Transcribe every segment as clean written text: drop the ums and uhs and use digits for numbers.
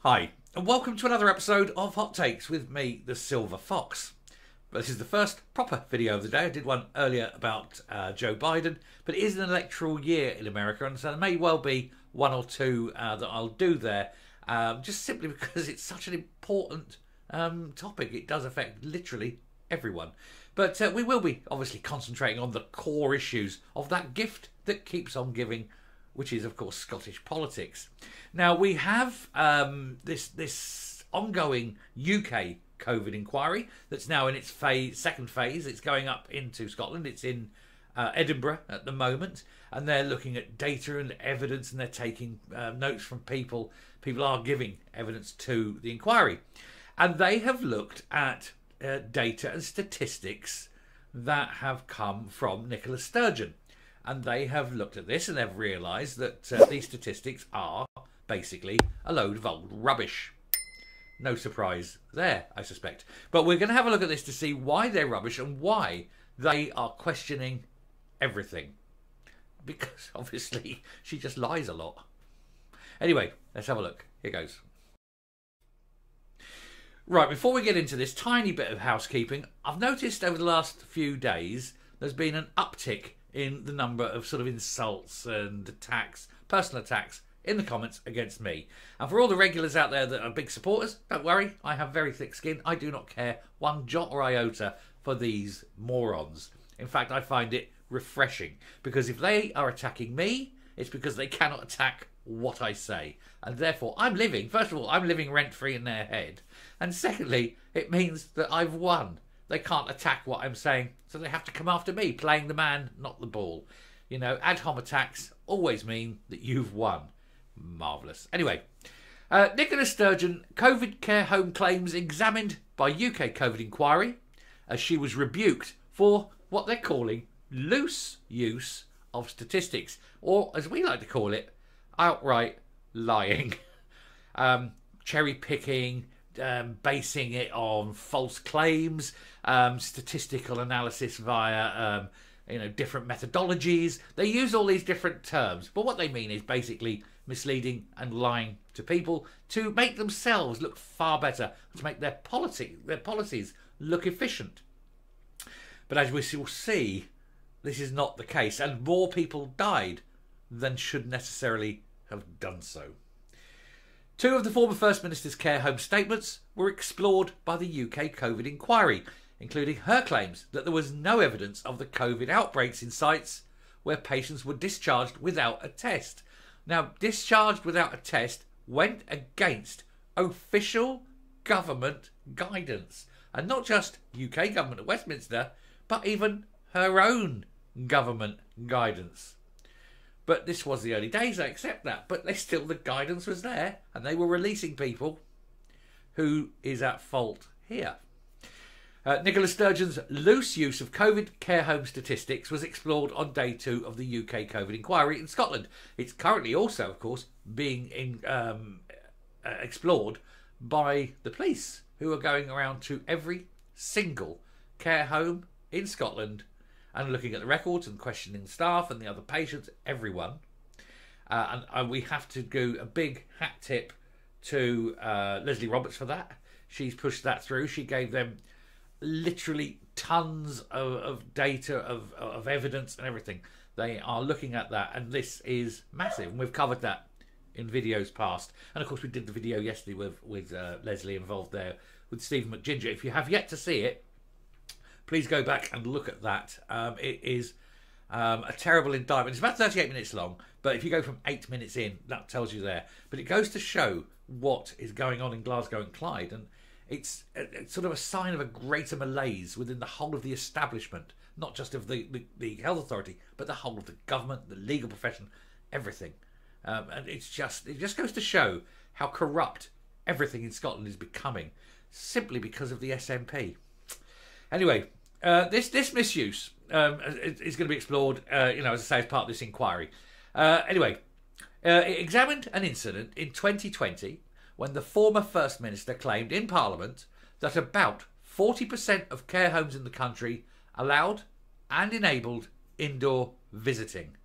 Hi, and welcome to another episode of Hot Takes with me, the Silver Fox. This is the first proper video of the day. I did one earlier about Joe Biden, but it is an electoral year in America, and so there may well be one or two that I'll do there, just simply because it's such an important topic. It does affect literally everyone. But we will be obviously concentrating on the core issues of that gift that keeps on giving, which is, of course, Scottish politics. Now, we have this ongoing UK COVID inquiry that's now in its second phase. It's going up into Scotland. It's in Edinburgh at the moment, and they're looking at data and evidence, and they're taking notes from people. People are giving evidence to the inquiry. And they have looked at data and statistics that have come from Nicola Sturgeon. And they have looked at this and they've realised that these statistics are basically a load of old rubbish. No surprise there, I suspect. But we're going to have a look at this to see why they're rubbish and why they are questioning everything. Because obviously she just lies a lot. Anyway, let's have a look. Here goes. Right, before we get into this tiny bit of housekeeping, I've noticed over the last few days there's been an uptick in the number of sort of insults and attacks, personal attacks, in the comments against me. And for all the regulars out there that are big supporters, don't worry, I have very thick skin. I do not care one jot or iota for these morons. In fact, I find it refreshing, because if they are attacking me, it's because they cannot attack what I say. And therefore, first of all, I'm living rent-free in their head. And secondly, it means that I've won. They can't attack what I'm saying, so they have to come after me, playing the man, not the ball. You know, ad hom attacks always mean that you've won. Marvellous. Anyway, Nicola Sturgeon, COVID care home claims examined by UK COVID inquiry, as she was rebuked for what they're calling loose use of statistics, or as we like to call it, outright lying. Cherry picking, basing it on false claims, statistical analysis via different methodologies. They use all these different terms, but what they mean is basically misleading and lying to people to make themselves look far better, to make their policies look efficient. But as we will see, this is not the case, and more people died than should necessarily have done so. Two of the former First Minister's care home statements were explored by the UK COVID inquiry, including her claims that there was no evidence of the COVID outbreaks in sites where patients were discharged without a test. Now, discharged without a test went against official government guidance, and not just UK government at Westminster, but even her own government guidance. But this was the early days, I accept that, but the guidance was there, and they were releasing people. Who is at fault here? Nicola Sturgeon's loose use of COVID care home statistics was explored on day 2 of the UK COVID inquiry in Scotland. It's currently also, of course, being explored by the police, who are going around to every single care home in Scotland and looking at the records and questioning staff and the other patients, everyone. And we have to do a big hat tip to Leslie Roberts for that. She's pushed that through. She gave them literally tons of data, of evidence and everything. They are looking at that, and this is massive. And we've covered that in videos past. And of course, we did the video yesterday with Leslie involved there with Stephen McGinger. If you have yet to see it, please go back and look at that. It is a terrible indictment. It's about 38 minutes long, but if you go from 8 minutes in, that tells you there. But it goes to show what is going on in Glasgow and Clyde, and it's sort of a sign of a greater malaise within the whole of the establishment, not just of the health authority, but the whole of the government, the legal profession, everything. And it just goes to show how corrupt everything in Scotland is becoming, simply because of the SNP. Anyway, this misuse is going to be explored, as I say, as part of this inquiry. It examined an incident in 2020 when the former First Minister claimed in Parliament that about 40% of care homes in the country allowed and enabled indoor visiting.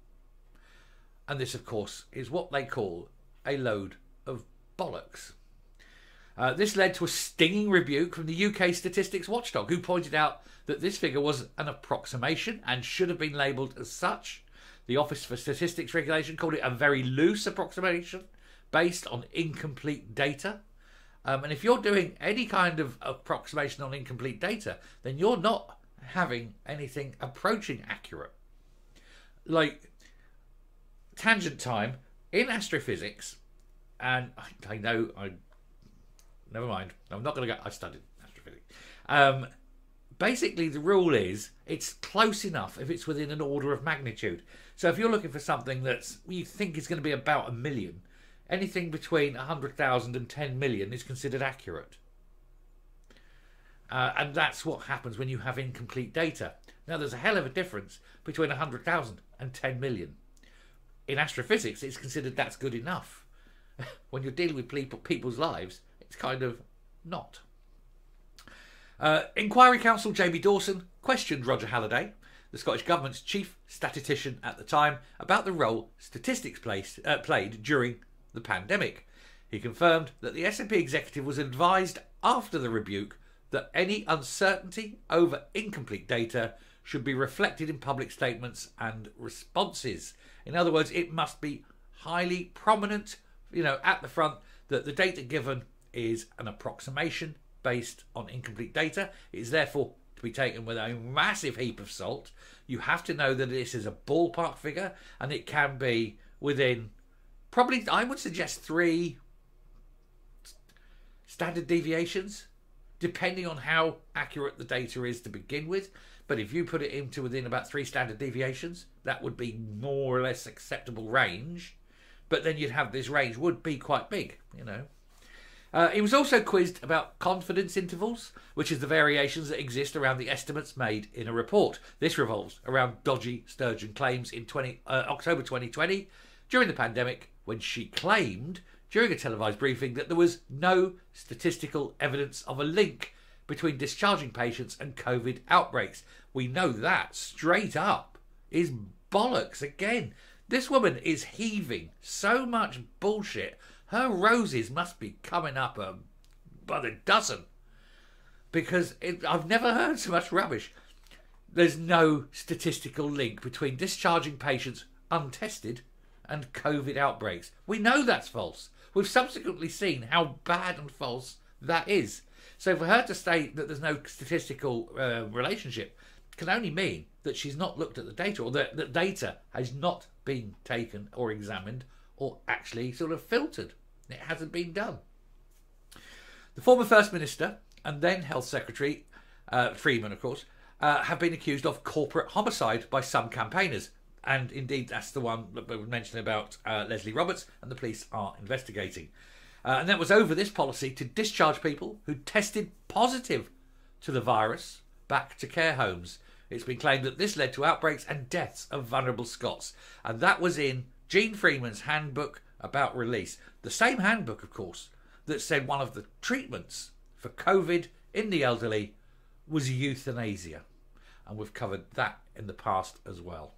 And this, of course, is what they call a load of bollocks. This led to a stinging rebuke from the UK Statistics Watchdog, who pointed out that this figure was an approximation and should have been labelled as such. The Office for Statistics Regulation called it a very loose approximation based on incomplete data. And if you're doing any kind of approximation on incomplete data, then you're not having anything approaching accurate. Like tangent time in astrophysics, and I know never mind. I'm not going to go. I studied astrophysics. Basically, the rule is it's close enough if it's within an order of magnitude. So if you're looking for something that's you think is going to be about 1 million, anything between 100,000 and 10 million is considered accurate. And that's what happens when you have incomplete data. Now, there's a hell of a difference between 100,000 and 10 million. In astrophysics, it's considered that's good enough. When you're dealing with people's lives, it's kind of not. Inquiry Counsel Jamie Dawson questioned Roger Halliday, the Scottish Government's chief statistician at the time, about the role statistics played during the pandemic. He confirmed that the SNP executive was advised after the rebuke that any uncertainty over incomplete data should be reflected in public statements and responses. In other words, it must be highly prominent, at the front, that the data given is an approximation based on incomplete data. It is therefore to be taken with a massive heap of salt. You have to know that this is a ballpark figure, and it can be within probably, I would suggest, 3 standard deviations, depending on how accurate the data is to begin with. But if you put it into within about 3 standard deviations, that would be more or less acceptable range. But then you'd have this range would be quite big, He was also quizzed about confidence intervals, which is the variations that exist around the estimates made in a report. This revolves around dodgy Sturgeon claims in October 2020, during the pandemic, when she claimed during a televised briefing that there was no statistical evidence of a link between discharging patients and COVID outbreaks. We know that straight up is bollocks again. This woman is heaving so much bullshit. Her roses must be coming up by the dozen, because I've never heard so much rubbish. There's no statistical link between discharging patients untested and COVID outbreaks. We know that's false. We've subsequently seen how bad and false that is. So for her to state that there's no statistical relationship can only mean that she's not looked at the data, or that the data has not been taken or examined or actually sort of filtered. It hasn't been done. The former First Minister and then Health Secretary, Freeman of course, have been accused of corporate homicide by some campaigners. And indeed, that's the one that we mentioned about Leslie Roberts, and the police are investigating. And that was over this policy to discharge people who tested positive to the virus back to care homes. It's been claimed that this led to outbreaks and deaths of vulnerable Scots. And that was in Jean Freeman's Handbook about release. The same handbook, of course, that said one of the treatments for COVID in the elderly was euthanasia. And we've covered that in the past as well.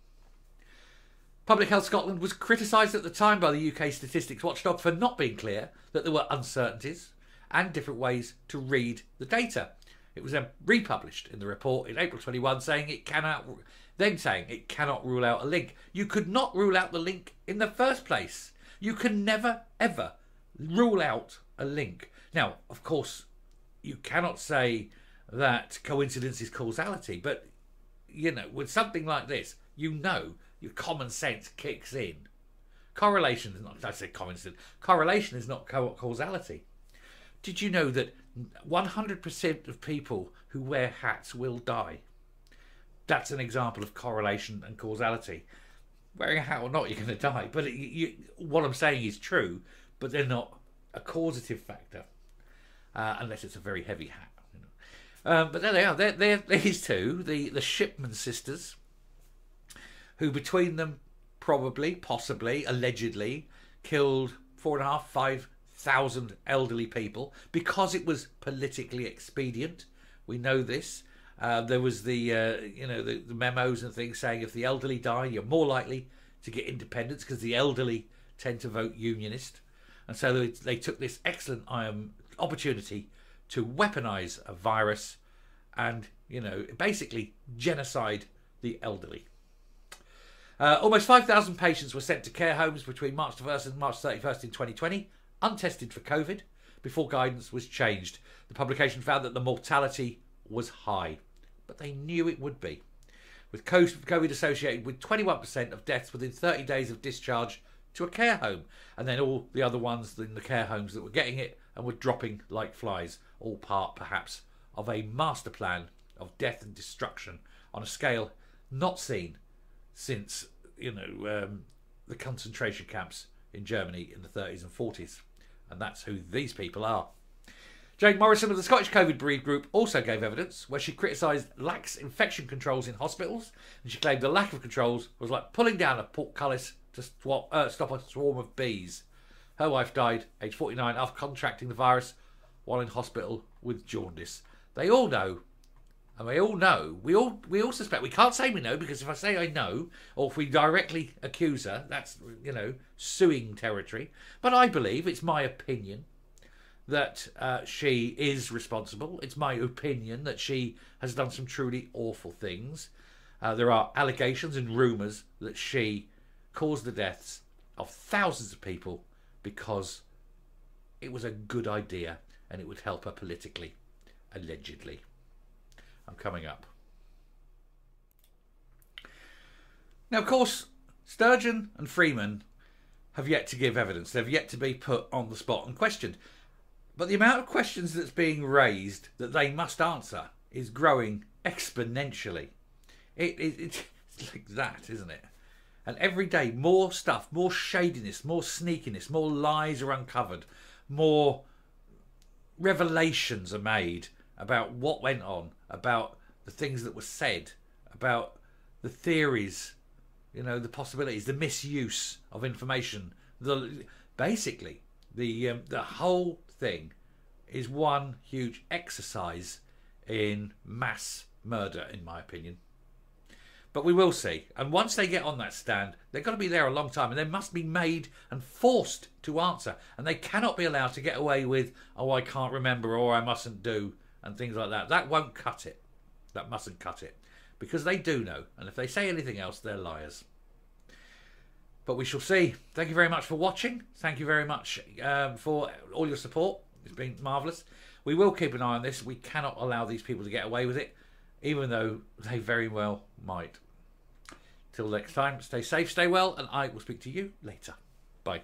Public Health Scotland was criticised at the time by the UK Statistics Watchdog for not being clear that there were uncertainties and different ways to read the data. It was then republished in the report in April 21, saying it cannot rule out a link. You could not rule out the link in the first place. You can never, ever rule out a link. Now, of course, you cannot say that coincidence is causality, but, with something like this, your common sense kicks in. Correlation is not, I say coincidence, correlation is not causality. Did you know that 100% of people who wear hats will die? That's an example of correlation and causality. Wearing a hat or not, you're going to die. But what I'm saying is true, but they're not a causative factor, unless it's a very heavy hat. But there they are. They're these two, the Shipman sisters, who between them probably, possibly, allegedly killed 4,500 elderly people because it was politically expedient. We know this. There was the memos and things saying if the elderly die, you're more likely to get independence because the elderly tend to vote unionist. And so they took this excellent opportunity to weaponise a virus and, basically genocide the elderly. Almost 5,000 patients were sent to care homes between March 1st and March 31st in 2020, untested for COVID, before guidance was changed. The publication found that the mortality was high, but they knew it would be, with COVID associated with 21% of deaths within 30 days of discharge to a care home, and then all the other ones in the care homes that were getting it and were dropping like flies, all part perhaps of a master plan of death and destruction on a scale not seen since, the concentration camps in Germany in the 30s and 40s. And that's who these people are. Jane Morrison of the Scottish COVID Bereaved Group also gave evidence where she criticised lax infection controls in hospitals, and she claimed the lack of controls was like pulling down a portcullis to stop a swarm of bees. Her wife died, aged 49, after contracting the virus while in hospital with jaundice. They all know, and we all know, we all suspect. We can't say we know, because if I say I know, or if we directly accuse her, that's, suing territory. But I believe, it's my opinion, that she is responsible. It's my opinion that she has done some truly awful things. There are allegations and rumours that she caused the deaths of thousands of people because it was a good idea and it would help her politically, allegedly. I'm coming up. Now, of course, Sturgeon and Freeman have yet to give evidence. They've yet to be put on the spot and questioned. But the amount of questions that's being raised that they must answer is growing exponentially. It's like that, isn't it? And every day, more stuff, more shadiness, more sneakiness, more lies are uncovered, more revelations are made about what went on, about the things that were said, about the theories, the possibilities, the misuse of information. Basically, the whole thing is one huge exercise in mass murder, in my opinion. But we will see. And once they get on that stand, they've got to be there a long time, and they must be made and forced to answer. And they cannot be allowed to get away with, oh, I can't remember, or I mustn't do, and things like that. That won't cut it. That mustn't cut it. Because they do know. And if they say anything else, they're liars. But we shall see. Thank you very much for watching. Thank you very much for all your support. It's been marvellous. We will keep an eye on this. We cannot allow these people to get away with it, even though they very well might. Till next time, stay safe, stay well, and I will speak to you later. Bye.